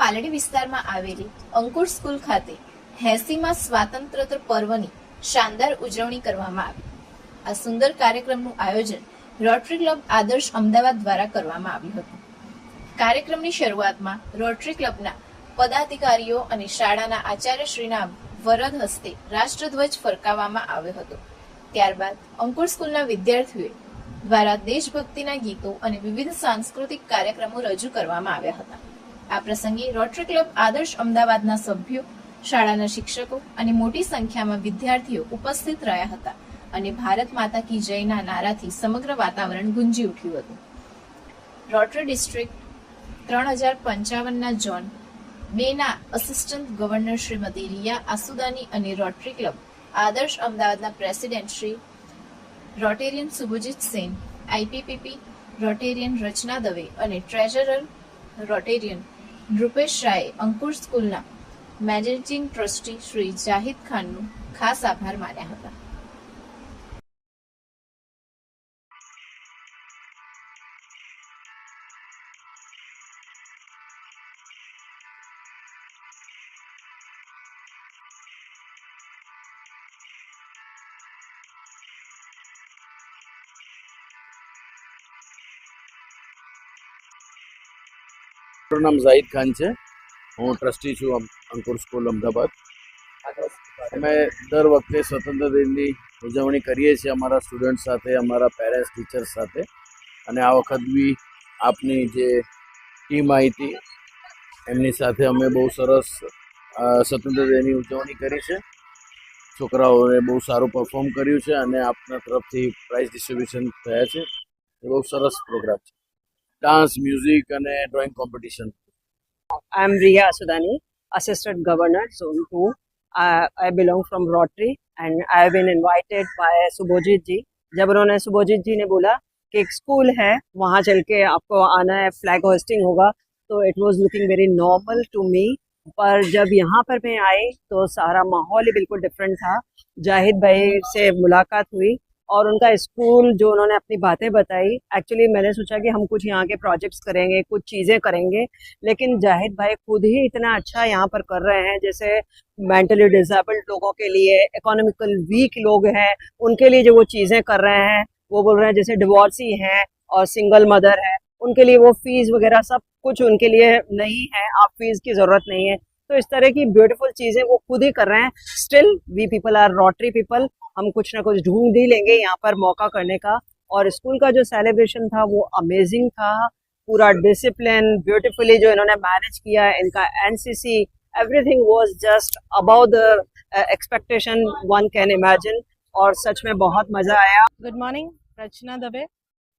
પાલડી વિસ્તારમાં આવેલી અંકુર સ્કૂલ ખાતે 80માં સ્વાતંત્ર્ય પર્વની શાનદાર ઉજવણી કરવામાં આવી. આ સુંદર કાર્યક્રમનું આયોજન રોટરી ક્લબ આદર્શ અમદાવાદ દ્વારા કરવામાં આવ્યું હતું. કાર્યક્રમની શરૂઆતમાં રોટરી ક્લબના પદાધિકારીઓ અને શાળાના આચાર્યશ્રીના વરદ હસ્તે રાષ્ટ્રધ્વજ ફરકાવવામાં આવ્યો હતો. ત્યારબાદ અંકુર સ્કૂલના વિદ્યાર્થીઓ દ્વારા દેશભક્તિના ગીતો અને વિવિધ સાંસ્કૃતિક કાર્યક્રમો રજૂ કરવામાં આવ્યા હતા. આ પ્રસંગે રોટરી ક્લબ આદર્શ અમદાવાદના સભ્યો, શાળાના શિક્ષકો અને મોટી સંખ્યામાં વિદ્યાર્થીઓ ઉપસ્થિત રહ્યા હતા અને ભારત માતા કી જયના નારાથી સમગ્ર વાતાવરણ ગુંજી ઉઠ્યું હતું. રોટરી ડિસ્ટ્રિક્ટ 3055ના ઝોન 2ના આસિસ્ટન્ટ ગવર્નર શ્રીમતી રિયા આસુદાની અને રોટરી ક્લબ આદર્શ અમદાવાદના president Shri Rotarian Subhojit Sen, IPPP Rotarian Rachna Dave અને ટ્રેઝરર રોટેરિયન રૂપેશ શાહે અંકુર સ્કૂલના મેનેજિંગ ટ્રસ્ટી શ્રી જાહિદ ખાનનું ખાસ આભાર માન્યા હતા. મારું નામ ઝાહિદ ખાન છે. હું ટ્રસ્ટી છું અંકુર સ્કૂલ અમદાવાદ. અમે દર વખતે સ્વતંત્ર દિનની ઉજવણી કરીએ છીએ અમારા સ્ટુડન્ટ સાથે, અમારા પેરેન્ટ્સ ટીચર્સ સાથે. અને આ વખત બી આપની જે ટીમ આવી હતી એમની સાથે અમે બહુ સરસ સ્વતંત્ર દિનની ઉજવણી કરી છે. છોકરાઓએ બહુ સારું પરફોર્મ કર્યું છે અને આપના તરફથી પ્રાઇઝ ડિસ્ટ્રીબ્યુશન થયા છે. એ બહુ સરસ પ્રોગ્રામ છે. Dance, music and drawing competition. I am Riya Asudani, Assistant Governor, Zone 2. I belong from Rotary and I have been invited by Subhojit ji. जब उन्होंने सुभोजित जी ने बोला कि एक स्कूल है वहाँ चल के आपको आना है, फ्लैग होस्टिंग होगा, तो it was looking very normal to me. पर जब यहाँ पर मैं आई तो सारा माहौल ही बिल्कुल डिफरेंट था. जाहिद भाई से मुलाकात हुई और उनका स्कूल जो उन्होंने अपनी बातें बताई, एक्चुअली मैंने सोचा कि हम कुछ यहाँ के प्रोजेक्ट्स करेंगे, कुछ चीज़ें करेंगे, लेकिन जाहिद भाई खुद ही इतना अच्छा यहाँ पर कर रहे हैं. जैसे मेंटली डिसेबल्ड लोगों के लिए, इकोनॉमिकल वीक लोग हैं, उनके लिए जो वो चीज़ें कर रहे हैं, वो बोल रहे हैं जैसे डिवोर्सी हैं और सिंगल मदर है, उनके लिए वो फीस वगैरह सब कुछ उनके लिए नहीं है, आप फीस की ज़रूरत नहीं है. तो इस तरह की ब्यूटीफुल चीज़ें वो खुद ही कर रहे हैं. Still we people are Rotary people, हम कुछ ना कुछ ढूंढ ही लेंगे यहाँ पर मौका करने का. और स्कूल का जो सेलिब्रेशन था वो अमेजिंग था. पूरा डिसिप्लिन ब्यूटीफुली जो इन्होंने मैनेज किया, इनका NCC, everything was just about the expectation one can imagine. और सच में बहुत मज़ा आया. Good morning, Rachna Dave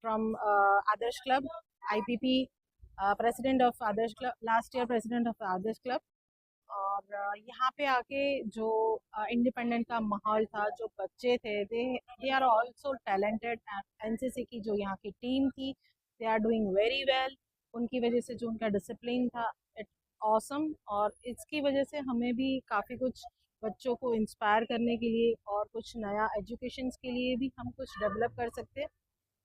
from Adarsh Club, IPP president of Adarsh Club, last year president of Adarsh Club. और यहाँ पे आके जो इंडिपेंडेंट का माहौल था, जो बच्चे थे, they are also talented. NCC की जो यहाँ की टीम थी, they are doing very well. उनकी वजह से जो उनका डिसिप्लिन था, इट ऑसम. और इसकी वजह से हमें भी काफ़ी कुछ बच्चों को इंस्पायर करने के लिए और कुछ नया एजुकेशन के लिए भी हम कुछ डेवलप कर सकते हैं.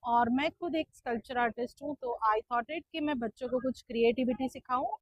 और मैं खुद एक स्कल्पचर आर्टिस्ट हूँ, तो आई थॉट इट कि मैं बच्चों को कुछ क्रिएटिविटी सिखाऊं